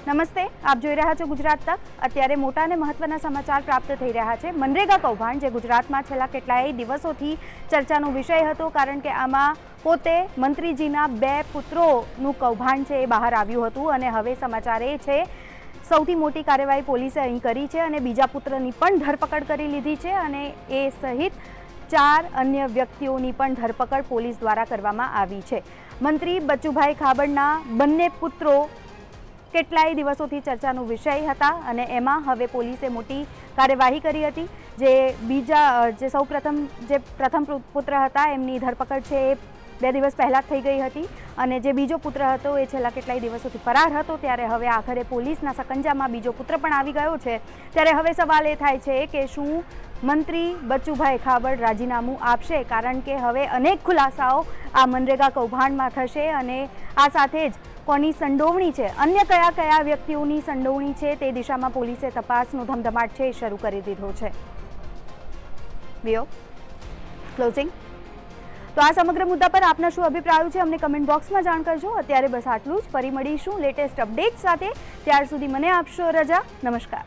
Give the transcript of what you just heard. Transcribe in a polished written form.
નમસ્તે, આપ જોઈ રહ્યા છો ગુજરાત તક। અત્યારે મોટા અને મહત્વના સમાચાર પ્રાપ્ત થઈ રહ્યા છે। મનરેગા કૌભાંડ જે ગુજરાતમાં છેલ્લા કેટલાય દિવસોથી ચર્ચાનો વિષય હતો, કારણ કે આમાં પોતે મંત્રીજીના 2 પુત્રોનું કૌભાંડ છે એ બહાર આવ્યું હતું અને હવે સમાચાર એ છે સૌથી મોટી કાર્યવાહી પોલીસે અહીં કરી છે અને બીજા પુત્રની પણ ધરપકડ કરી લીધી છે અને એ સહિત 4 અન્ય વ્યક્તિઓની પણ ધરપકડ પોલીસ દ્વારા કરવામાં આવી છે। મંત્રી બચુભાઈ ખાબડના બંને પુત્રો કેટલાય દિવસોથી ચર્ચાનો વિષય હતા અને એમાં હવે પોલીસે મોટી કાર્યવાહી કરી હતી। જે સૌપ્રથમ પ્રથમ પુત્ર હતા એમની ધરપકડ છે એ 2 દિવસ પહેલાં થઈ ગઈ હતી અને જે બીજો પુત્ર હતો એ છેલ્લા કેટલાય દિવસોથી ફરાર હતો, ત્યારે હવે આખરે પોલીસના સકંજામાં બીજો પુત્ર પણ આવી ગયો છે। ત્યારે હવે સવાલ એ થાય છે કે શું મંત્રી બચુભાઈ ખાબડ રાજીનામું આપશે, કારણ કે હવે અનેક ખુલાસાઓ આ મનરેગા કૌભાંડમાં થશે અને આ સાથે જ કોની સંડોવણી છે, અન્ય કયા કયા વ્યક્તિઓની સંડોવણી છે તે દિશામાં પોલીસે તપાસનો ધમધમાટ છે શરૂ કરી દીધો છે। વિયો ક્લોઝિંગ તો આ સમગ્ર મુદ્દા પર આપના શું અભિપ્રાયો છે અમને કમેન્ટ બોક્સમાં જાણ કરજો। અત્યારે બસ આટલું જ, ફરી મળીશું લેટેસ્ટ અપડેટ સાથે। ત્યાર સુધી મને આપશો રજા। નમસ્કાર।